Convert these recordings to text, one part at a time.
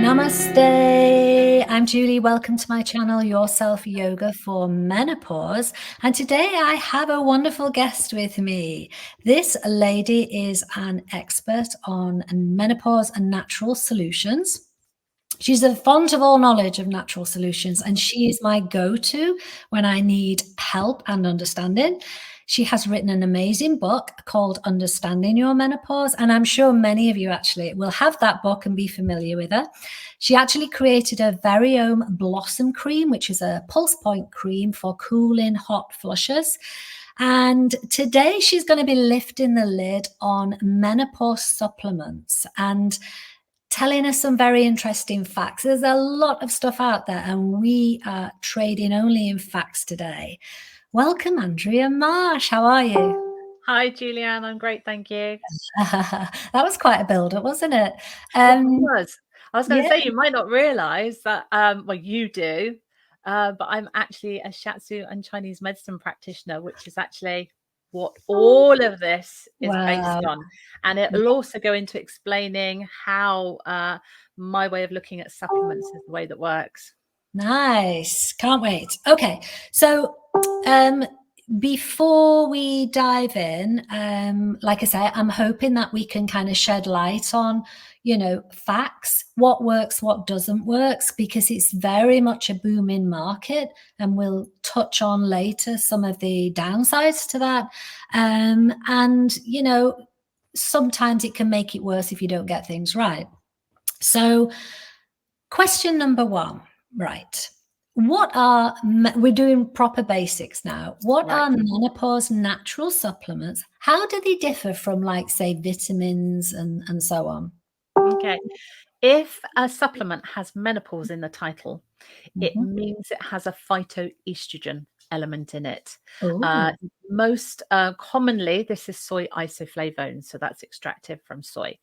Namaste. I'm Julie. Welcome to my channel, Yourself Yoga for Menopause. And today I have a wonderful guest with me. This lady is an expert on menopause and natural solutions. She's a font of all knowledge of natural solutions, and she is my go-to when I need help and understanding. She has written an amazing book called Understanding Your Menopause, and I'm sure many of you actually will have that book and be familiar with her. She actually created her very own Blossom Cream, which is a pulse point cream for cooling hot flushes. And today she's going to be lifting the lid on menopause supplements and telling us some very interesting facts. There's a lot of stuff out there, and we are trading only in facts today. Welcome, Andrea Marsh. How are you? Hi, Julianne. I'm great, thank you. That was quite a build-up, wasn't it? It was. I was going to Yeah. say, you might not realize that, well, you do, but I'm actually a shiatsu and Chinese medicine practitioner, which is actually what all of this is based Wow. on. And it'll also go into explaining how my way of looking at supplements is the way that works. Nice. Can't wait. Okay. So, before we dive in, like I say, I'm hoping that we can kind of shed light on, facts, what works, what doesn't work, because it's very much a booming market, and we'll touch on later some of the downsides to that. And, sometimes it can make it worse if you don't get things right. So, question number one, right. We're doing proper basics now. What Right. are menopause natural supplements? How do they differ from, like, say, vitamins and so on? Okay. If a supplement has menopause in the title, it Mhm. means it has a phytoestrogen element in it. Oh, Most commonly, this is soy isoflavone, so that's extracted from soy.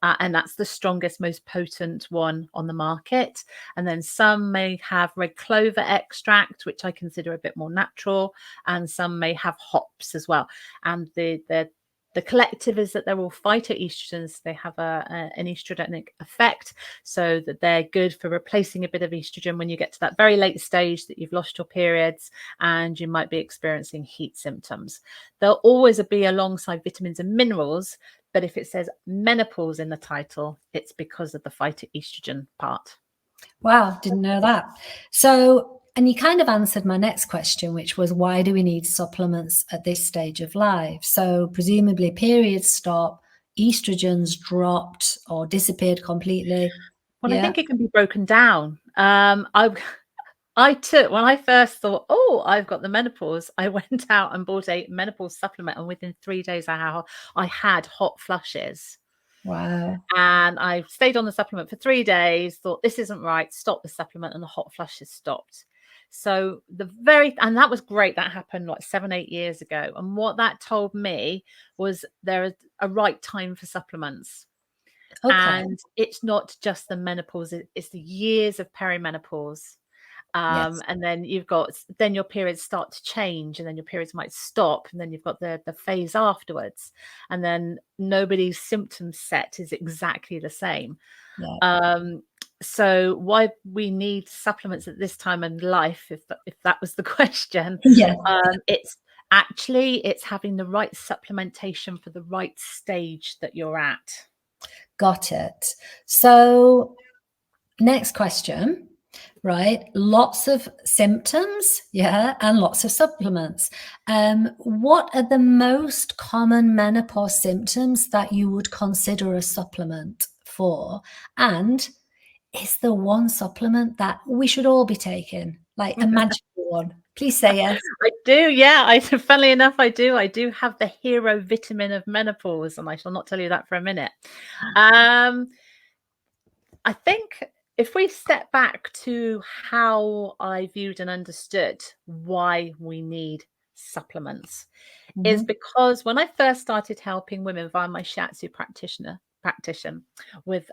And that's the strongest, most potent one on the market. And then some may have red clover extract, which I consider a bit more natural, and some may have hops as well. And the collective is that they're all phytoestrogens. They have an estrogenic effect, so that they're good for replacing a bit of estrogen when you get to that very late stage that you've lost your periods and you might be experiencing heat symptoms. They'll always be alongside vitamins and minerals, but if it says menopause in the title, it's because of the phytoestrogen part. wow, didn't know that. So, and you kind of answered my next question, which was, why do we need supplements at this stage of life? So presumably periods stop, estrogens dropped or disappeared completely. Well, I Yeah. think it can be broken down. I took, when I first thought, oh, I've got the menopause, I went out and bought a menopause supplement, and within 3 days I had hot flushes. Wow. And I stayed on the supplement for 3 days, thought this isn't right, stopped the supplement, and the hot flushes stopped. So and that was great. That happened like 7, 8 years ago. And what that told me was there is a right time for supplements. Okay. And it's not just the menopause, it's the years of perimenopause. Yes. And then then your periods start to change, and then your periods might stop, and then you've got the phase afterwards, and then nobody's symptom set is exactly the same. Yeah. So why we need supplements at this time in life, if that was the question, Yeah. it's having the right supplementation for the right stage that you're at. Got it. So, next question, right? Lots of symptoms, yeah, and lots of supplements. What are the most common menopause symptoms that you would consider a supplement for? And is there one supplement that we should all be taking, like a magical one? Please say yes. I do, yeah. Funnily enough, I do. I do have the hero vitamin of menopause, and I shall not tell you that for a minute. I think if we step back to how I viewed and understood why we need supplements, is Mhm. because when I first started helping women via my shiatsu practitioner with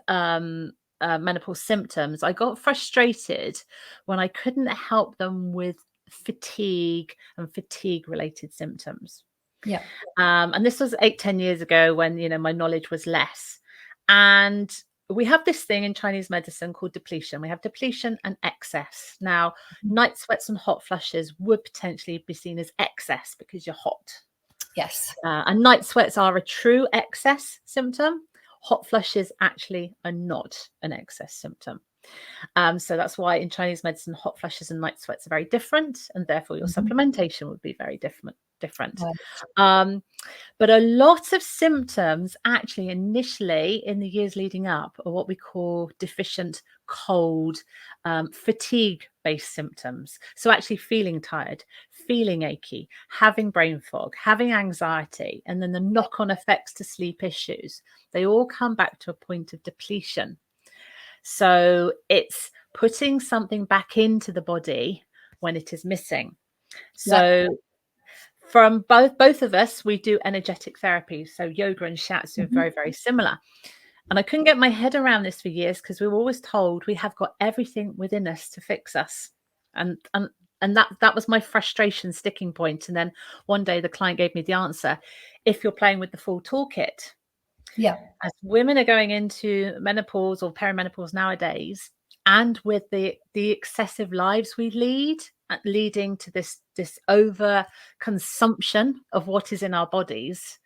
menopause symptoms, I got frustrated when I couldn't help them with fatigue and fatigue related symptoms. Yeah. And this was 8, 10 years ago when, my knowledge was less. And we have this thing in Chinese medicine called depletion. We have depletion and excess. Now, night sweats and hot flushes would potentially be seen as excess because you're hot. Yes. And night sweats are a true excess symptom. Hot flushes actually are not an excess symptom. So that's why in Chinese medicine, hot flushes and night sweats are very different, and therefore your supplementation would be very different. Right. But a lot of symptoms actually initially in the years leading up are what we call deficient cold, fatigue-based symptoms. So actually feeling tired, feeling achy, having brain fog, having anxiety, and then the knock-on effects to sleep issues. They all come back to a point of depletion. So it's putting something back into the body when it is missing. So from both of us, we do energetic therapy. So yoga and shiatsu are very, very similar. And I couldn't get my head around this for years because we were always told we have got everything within us to fix us. And that was my frustration sticking point. And then one day the client gave me the answer. If you're playing with the full toolkit, Yeah. as women are going into menopause or perimenopause nowadays, and with the excessive lives we lead, leading to this over consumption of what is in our bodies,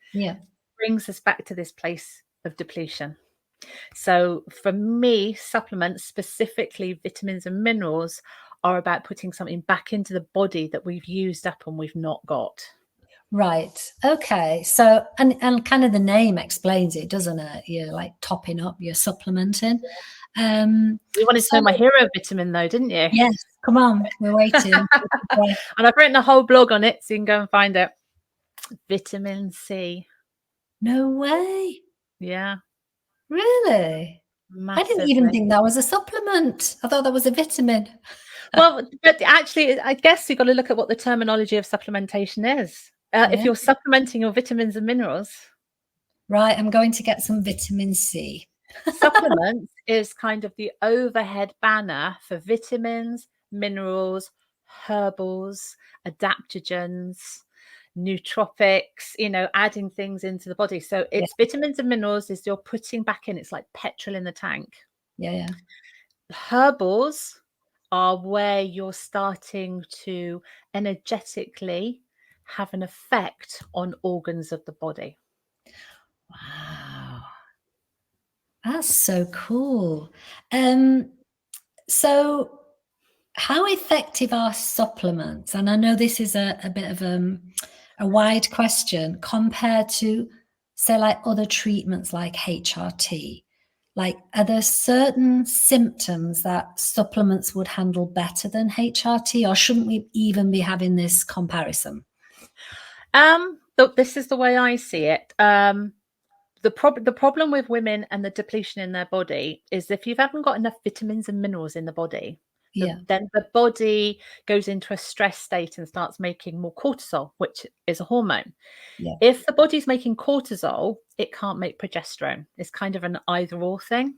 brings us back to this place of depletion. So for me, supplements, specifically vitamins and minerals, are about putting something back into the body that we've used up and we've not got. Right. Okay. So, and kind of the name explains it, doesn't it? You're like topping up, you're supplementing. You wanted to know my hero vitamin though, didn't you? Yes. Come on. We're waiting. And I've written a whole blog on it, so you can go and find it. Vitamin C. No way. Yeah. Really? Massively. I didn't even think that was a supplement. I thought that was a vitamin. Well, but actually, I guess you've got to look at what the terminology of supplementation is. If you're supplementing your vitamins and minerals. Right, I'm going to get some vitamin C. Supplements is kind of the overhead banner for vitamins, minerals, herbals, adaptogens, nootropics, adding things into the body. So it's vitamins and minerals is you're putting back in. It's like petrol in the tank. Yeah. Herbals are where you're starting to energetically have an effect on organs of the body. Wow. That's so cool. So how effective are supplements? And I know this is a bit of a wide question compared to, say, like other treatments like HRT. Like, are there certain symptoms that supplements would handle better than HRT, or shouldn't we even be having this comparison? This is the way I see it. The problem with women and the depletion in their body is if you haven't got enough vitamins and minerals in the body, then the body goes into a stress state and starts making more cortisol, which is a hormone. If the body's making cortisol, it can't make progesterone. It's kind of an either-or thing.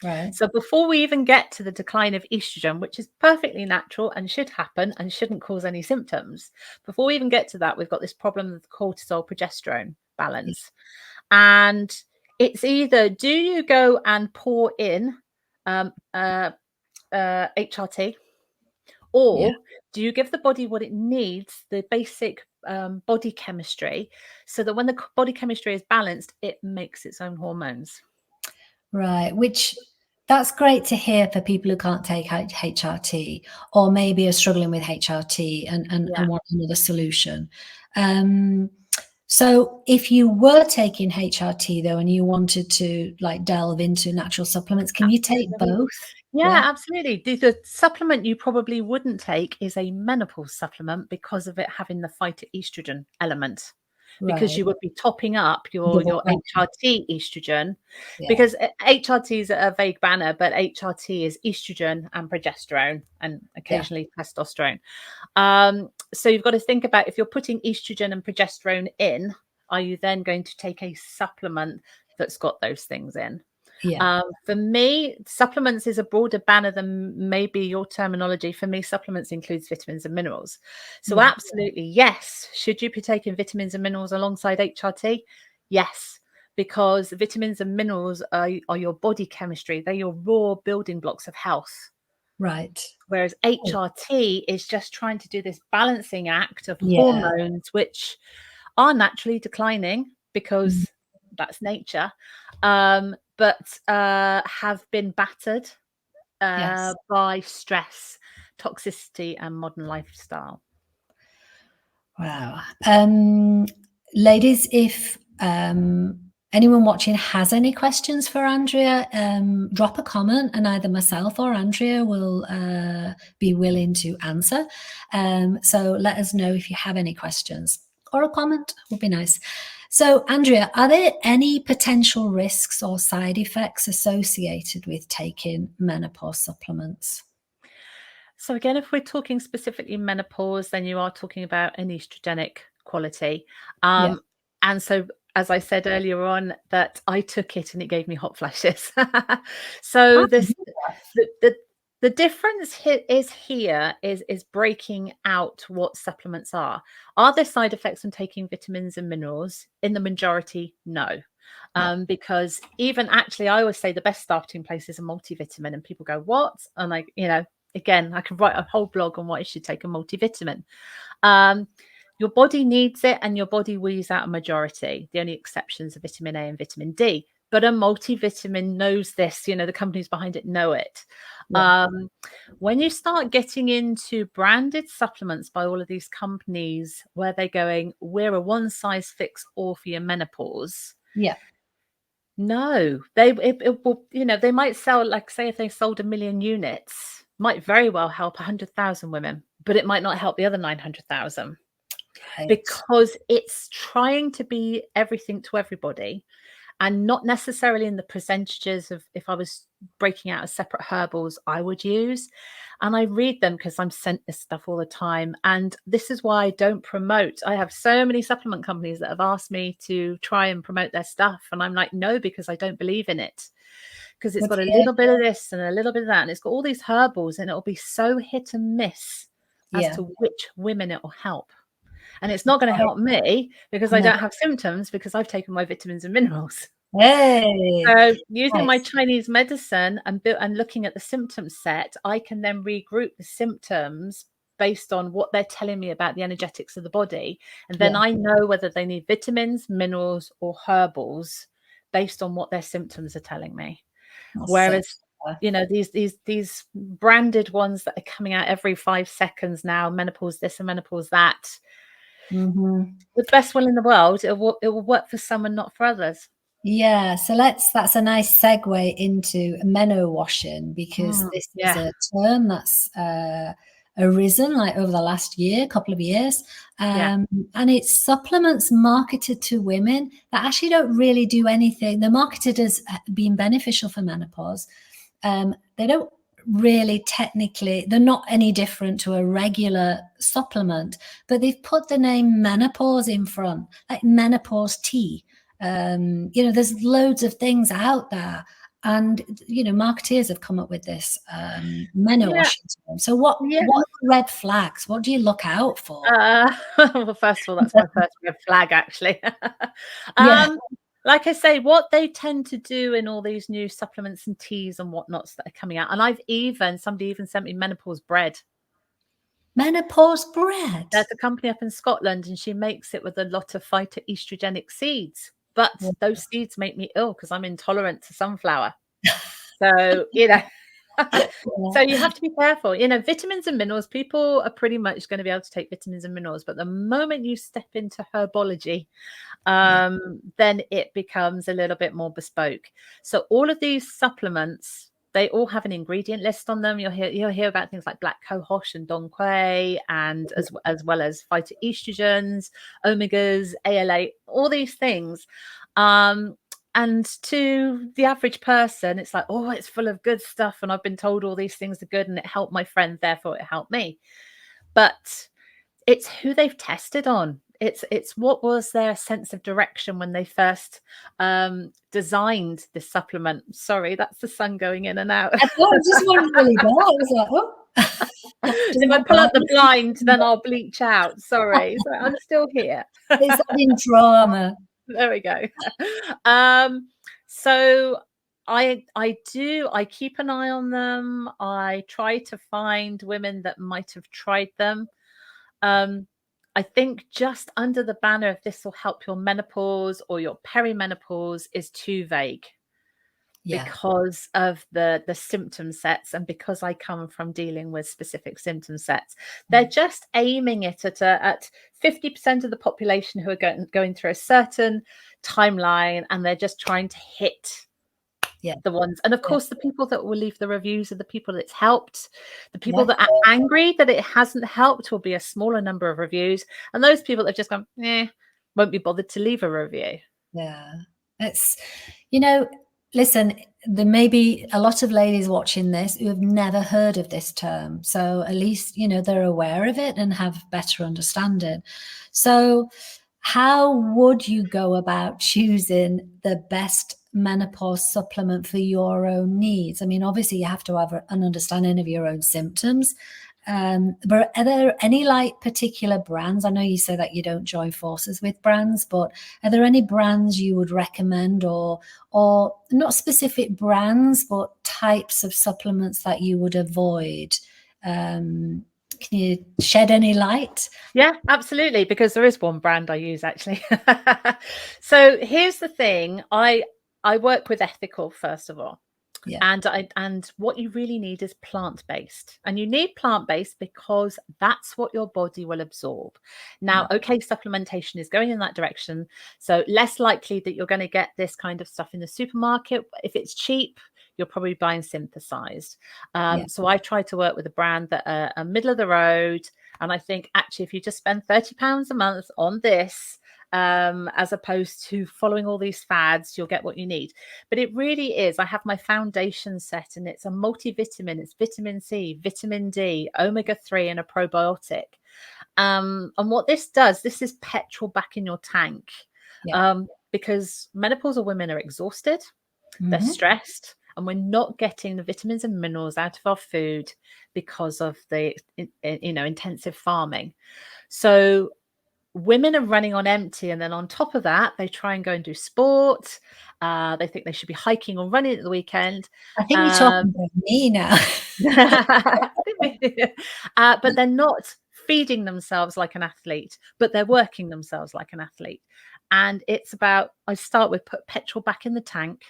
Right. So before we even get to the decline of estrogen, which is perfectly natural and should happen and shouldn't cause any symptoms, before we even get to that, we've got this problem with cortisol progesterone balance. And it's either do you go and pour in HRT, or do you give the body what it needs, the basic body chemistry, so that when the body chemistry is balanced, it makes its own hormones. Right, which that's great to hear for people who can't take HRT or maybe are struggling with HRT and want another solution. So if you were taking HRT though, and you wanted to like delve into natural supplements, can you take both? Yeah, absolutely. The supplement you probably wouldn't take is a menopause supplement because of it having the phytoestrogen element. Because you would be topping up your HRT estrogen, because HRT is a vague banner, but HRT is estrogen and progesterone and occasionally testosterone. So you've got to think about, if you're putting estrogen and progesterone in, are you then going to take a supplement that's got those things in? For me, supplements is a broader banner than maybe your terminology. For me, supplements includes vitamins and minerals. So absolutely, yes. Should you be taking vitamins and minerals alongside HRT? Yes, because vitamins and minerals are your body chemistry. They're your raw building blocks of health. Right. Whereas Oh, HRT is just trying to do this balancing act of yeah. hormones, which are naturally declining Mm, because that's nature, but have been battered yes. by stress, toxicity, and modern lifestyle. Wow. Ladies, if anyone watching has any questions for Andrea, drop a comment and either myself or Andrea will be willing to answer. So let us know if you have any questions, or a comment would be nice. So, Andrea, are there any potential risks or side effects associated with taking menopause supplements? So again, if we're talking specifically menopause, then you are talking about an estrogenic quality. Yeah. And so, as I said earlier on, that I took it and it gave me hot flashes. So Ah, this the the difference here is breaking out what supplements are. Are there side effects from taking vitamins and minerals? In the majority, no. yeah. Because even actually, I always say the best starting place is a multivitamin, and people go, "What?" And again, I could write a whole blog on why you should take a multivitamin. Um, your body needs it, and your body weeds out a majority. The only exceptions are vitamin A and vitamin D. But a multivitamin knows this. The companies behind it know it. Yeah. Um, when you start getting into branded supplements by all of these companies, where they're going, "We're a one size fits all for your menopause." Yeah. No, it will, they might sell, like, say, if they sold 1 million units, might very well help 100,000 women, but it might not help the other 900,000 Right. because it's trying to be everything to everybody, and not necessarily in the percentages of, if I was breaking out as separate herbals, I would use. And I read them because I'm sent this stuff all the time. And this is why I don't promote. I have so many supplement companies that have asked me to try and promote their stuff. And I'm like, no, because I don't believe in it. Because it's Good got for a you. little bit of this and a little bit of that. And it's got all these herbals, and it'll be so hit and miss as Yeah. to which women it will help. And it's not going to Right. help me because I No. don't have symptoms, because I've taken my vitamins and minerals. Hey. So using my Nice. Chinese medicine and looking at the symptom set, I can then regroup the symptoms based on what they're telling me about the energetics of the body. And then Yeah. I know whether they need vitamins, minerals, or herbals based on what their symptoms are telling me. That's so Whereas, clever. these branded ones that are coming out every 5 seconds now, menopause this and menopause that, Mhm. with best will in the world, it will work for some and not for others. Yeah, so that's a nice segue into meno washing, because this is Yeah, a term that's arisen like over the last couple of years, yeah. and it's supplements marketed to women that actually don't really do anything. They're marketed as being beneficial for menopause. They don't really technically, they're not any different to a regular supplement, but they've put the name menopause in front, like menopause tea. There's loads of things out there, and marketeers have come up with this meno Yeah, washing term. So what are the red flags? What do you look out for? well, first of all, that's my first red flag, actually. Yeah, um, like I say, what they tend to do in all these new supplements and teas and whatnots that are coming out, and somebody even sent me menopause bread. menopause bread. There's a company up in Scotland, and she makes it with a lot of phytoestrogenic seeds. But Yeah. those seeds make me ill because I'm intolerant to sunflower. So, so you have to be careful. Vitamins and minerals, people are pretty much going to be able to take vitamins and minerals. But the moment you step into herbology, Yeah. then it becomes a little bit more bespoke. So all of these supplements, they all have an ingredient list on them. You'll hear about things like black cohosh and dong quai, and as well as phytoestrogens, omegas, ALA, all these things. And to the average person, it's like, oh, it's full of good stuff, and I've been told all these things are good, and it helped my friend, therefore it helped me. But it's who they've tested on. It's what was their sense of direction when they first designed this supplement. Sorry, that's the sun going in and out. I thought it just went really bad. I was like, oh, If doesn't I look pull up the right. blind, then I'll bleach out. Sorry, so I'm still here. It's adding drama. There we go. Um, so I keep an eye on them. I try to find women that might have tried them. Um, I think just under the banner of this will help your menopause or your perimenopause is too vague Yeah. because of the symptom sets, and because I come from dealing with specific symptom sets. They're just aiming it at 50% of the population who are going through a certain timeline, and they're just trying to hit Yeah. the ones. And of Yeah. course, the people that will leave the reviews are the people that it's helped. The people Yeah. that are angry that it hasn't helped will be a smaller number of reviews, and those people that have just gone, won't be bothered to leave a review. Yeah. It's, listen, there may be a lot of ladies watching this who have never heard of this term. So at least, they're aware of it and have better understanding. So how would you go about choosing the best menopause supplement for your own needs? I mean, obviously you have to have an understanding of your own symptoms. But are there any particular brands? I know you say that you don't join forces with brands, but are there any brands you would recommend, or not specific brands, but types of supplements that you would avoid? Can you shed any light? Yeah, absolutely. Because there is one brand I use actually. So here's the thing. I work with ethical, first of all. Yeah. And what you really need is plant-based. And you need plant-based because that's what your body will absorb. Now, Yeah. okay, supplementation is going in that direction. So less likely that you're going to get this kind of stuff in the supermarket. If it's cheap, you're probably buying synthesized. Yeah. So I try to work with a brand that are middle of the road. And I think actually, if you just spend £30 a month on this, as opposed to following all these fads, you'll get what you need. But it really is. I have my foundation set, and it's a multivitamin. It's vitamin C, vitamin D, omega-3, and a probiotic. And what this does, this is petrol back in your tank. Yeah. Because menopausal women are exhausted, they're Mm-hmm. stressed, and we're not getting the vitamins and minerals out of our food because of the intensive farming. So women are running on empty, and then on top of that they try and go and do sport. They think they should be hiking or running at the weekend. I think you're talking about me now. But they're not feeding themselves like an athlete, but they're working themselves like an athlete. And it's about, I start with put petrol back in the tank,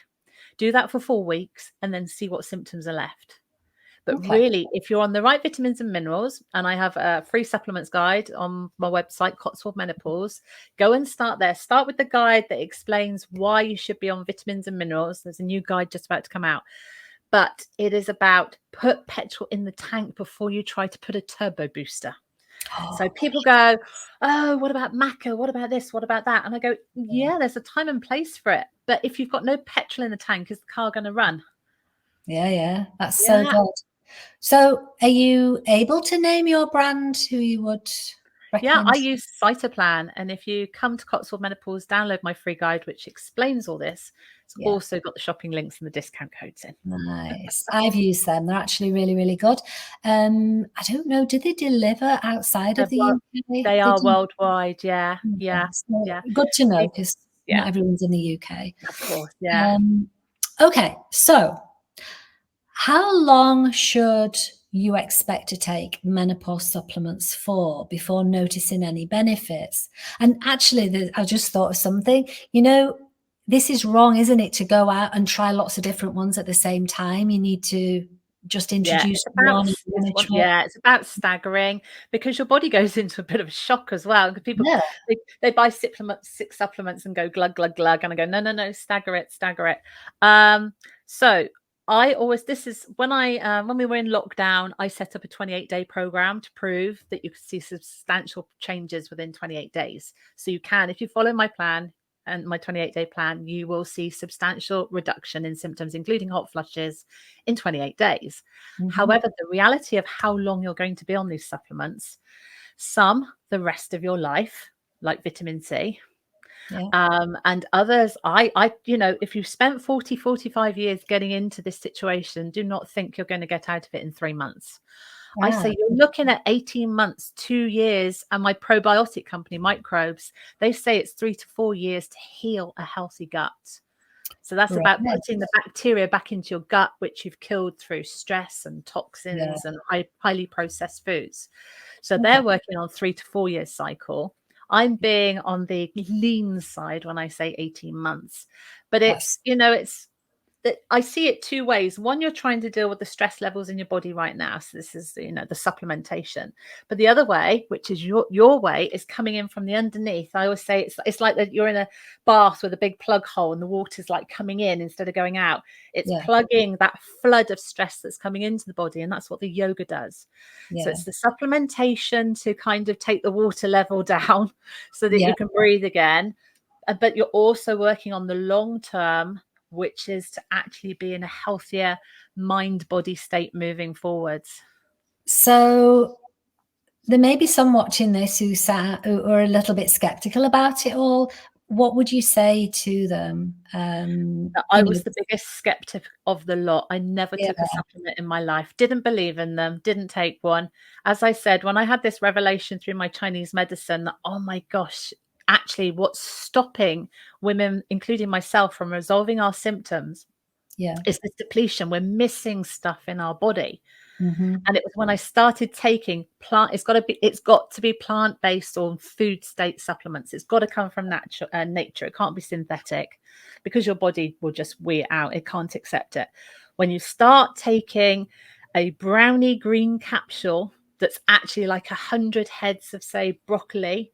do that for 4 weeks, and then see what symptoms are left. But Okay. really, if you're on the right vitamins and minerals, and I have a free supplements guide on my website, Cotswold Menopause, go and start there. Start with the guide that explains why you should be on vitamins and minerals. There's a new guide just about to come out. But it is about put petrol in the tank before you try to put a turbo booster. So people go, oh, what about maca? What about this? What about that? And I go, yeah, there's a time and place for it. But if you've got no petrol in the tank, is the car going to run? Yeah. That's so Yeah. good. So are you able to name your brand who you would Yeah, recommend? I use Cytoplan. And if you come to Cotswold Menopause, download my free guide, which explains all this. It's Yeah. also got the shopping links and the discount codes in. Nice. I've used them. They're actually really, really good. I don't know, do they deliver outside of the UK? They They are do. worldwide. Yeah. Okay. Yeah. So Yeah. good to know, People, because yeah, not everyone's in the UK. of course. Yeah. Okay, so how long should you expect to take menopause supplements for before noticing any benefits? And actually, I just thought of something. This is wrong, isn't it, to go out and try lots of different ones at the same time? You need to just Yeah, introduce it's about one and give it a try. yeah, it's about staggering, because your body goes into a bit of a shock as well. Because people Yeah. they buy six supplements and go glug glug glug, and I go no, stagger it, stagger it. So I always, this is when we were in lockdown, I set up a 28-day program to prove that you could see substantial changes within 28 days. So you can, if you follow my plan and my 28-day plan, you will see substantial reduction in symptoms, including hot flushes, in 28 days. Mm-hmm. However, the reality of how long you're going to be on these supplements, some the rest of your life, like vitamin C, Yeah. and others, if you spent 45 years getting into this situation, do not think you're going to get out of it in 3 months. I Yeah. say you're looking at 18 months, 2 years, and my probiotic company, Microbes, they say it's 3 to 4 years to heal a healthy gut. So that's about Right. putting the bacteria back into your gut, which you've killed through stress and Yeah. toxins and highly processed foods. So Okay. they're working on 3 to 4 years cycle. I'm being on the lean side when I say 18 months, but That's it's that I see it two ways. One, you're trying to deal with the stress levels in your body right now. So this is, the supplementation. But the other way, which is your way, is coming in from the underneath. I always say it's like that you're in a bath with a big plug hole and the water's like coming in instead of going out. It's yeah. plugging that flood of stress that's coming into the body. And that's what the yoga does. So Yeah. it's the supplementation to kind of take the water level down so that Yeah. you can breathe again. But you're also working on the long term, which is to actually be in a healthier mind body state moving forwards. So there may be some watching this who are a little bit skeptical about it all. What would you say to them? I was the biggest skeptic of the lot. I never Yeah, took a supplement in my life, didn't believe in them, didn't take one. As I said, when I had this revelation through my Chinese medicine that, oh my gosh, actually, what's stopping women, including myself, from resolving our symptoms yeah. is this depletion. We're missing stuff in our body. Hmm. And it was when I started taking it's got to be plant-based or food state supplements. It's got to come from nature. It can't be synthetic because your body will just wear out. It can't accept it. When you start taking a brownie green capsule that's actually like 100 heads of, say, broccoli,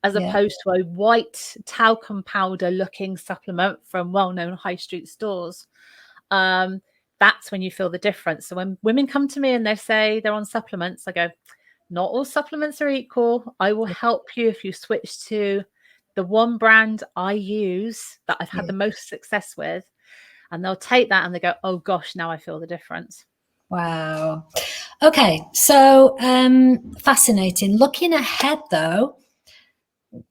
as Yeah. opposed to a white talcum powder looking supplement from well-known high street stores, um, that's when you feel the difference. So when women come to me and they say they're on supplements, I go, not all supplements are equal. I will help you if you switch to the one brand I use that I've had Yeah. the most success with. And they'll take that and they go, oh gosh, now I feel the difference. Wow. Okay. So fascinating. Looking ahead though,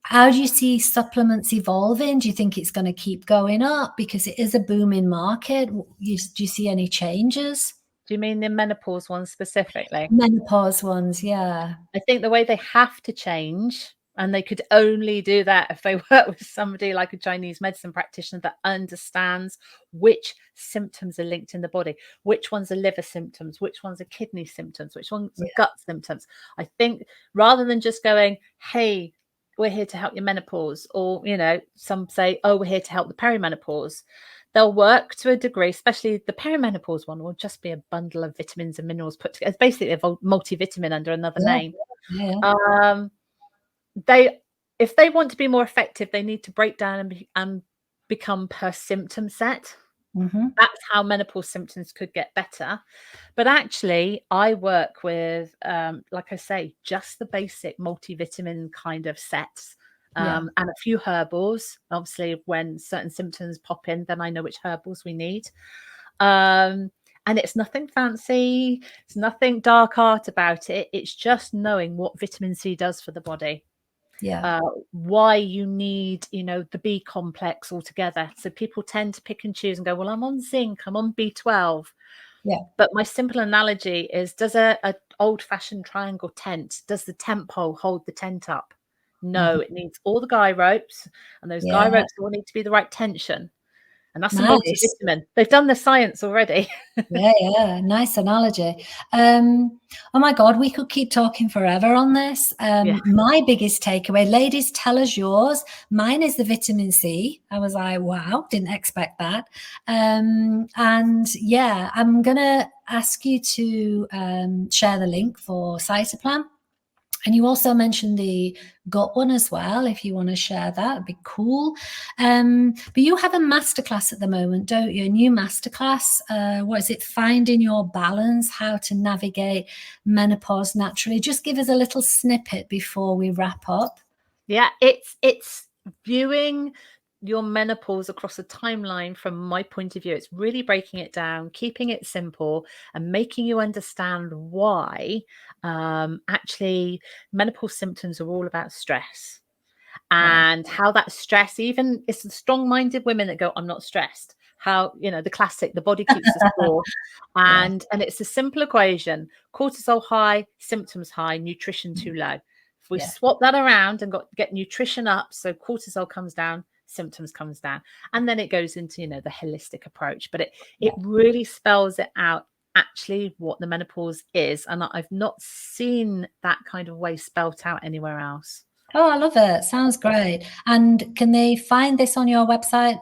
how do you see supplements evolving? Do you think it's going to keep going up because it is a booming market? Do you see any changes? Do you mean the menopause one specifically? Menopause ones, yeah. I think the way they have to change, and they could only do that if they work with somebody like a Chinese medicine practitioner that understands which symptoms are linked in the body, which ones are liver symptoms, which ones are kidney symptoms, which ones are Yeah. gut symptoms. I think rather than just going, hey, we're here to help your menopause, or, some say, oh, we're here to help the perimenopause. They'll work to a degree, especially the perimenopause one will just be a bundle of vitamins and minerals put together. It's basically a multivitamin under another Yeah. name. Yeah. Um, they, if they want to be more effective, they need to break down and become per symptom set. Hmm. That's how menopause symptoms could get better. But actually, I work with, like I say, just the basic multivitamin kind of sets. Yeah. And a few herbals. Obviously, when certain symptoms pop in, then I know which herbals we need. And it's nothing fancy. It's nothing dark art about it. It's just knowing what vitamin C does for the body. Yeah. uh, why you need, the B complex altogether. So people tend to pick and choose and go, well, I'm on zinc, I'm on B12. Yeah. But my simple analogy is, does a old fashioned triangle tent, does the tent pole hold the tent up? No, Mhm. it needs all the guy ropes, and those guy Yeah. ropes all need to be the right tension. And that's a Nice. multivitamin. They've done the science already. Yeah, yeah, nice analogy. Oh my God, we could keep talking forever on this. Yeah. My biggest takeaway, ladies, tell us yours. Mine is the vitamin C. I was like, wow, didn't expect that. And yeah, I'm gonna ask you to share the link for Cytoplan. And you also mentioned the gut one as well. If you want to share that, it'd be cool. But you have a masterclass at the moment, don't you? A new masterclass. What is it? Finding your balance, how to navigate menopause naturally. Just give us a little snippet before we wrap up. Yeah, it's viewing your menopause across a timeline from my point of view. It's really breaking it down, keeping it simple, and making you understand why actually menopause symptoms are all about stress, Right. and how that stress, even it's the strong-minded women that go, I'm not stressed. how, the classic, the body keeps the score. Yeah. And it's a simple equation: cortisol high, symptoms high, nutrition too low. If we Yeah. swap that around and get nutrition up, so cortisol comes down, symptoms comes down, and then it goes into, the holistic approach. But it really spells it out, actually, what the menopause is, and I've not seen that kind of way spelt out anywhere else. Oh, I love it. Sounds great. And can they find this on your website?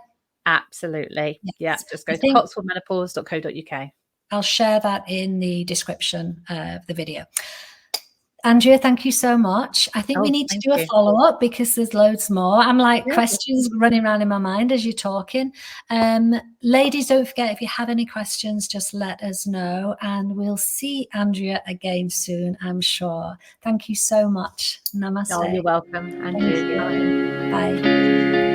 Absolutely. Yes. Yeah, just go I to think cotswoldmenopause.co.uk. I'll share that in the description of the video. Andrea, thank you so much. I think we need to Thank do a you. follow-up because there's loads more. I'm like Yeah. questions running around in my mind as you're talking. Ladies, don't forget, if you have any questions, just let us know, and we'll see Andrea again soon, I'm sure. Thank you so much. Namaste. You're welcome. And Thank you. Bye. you. Bye.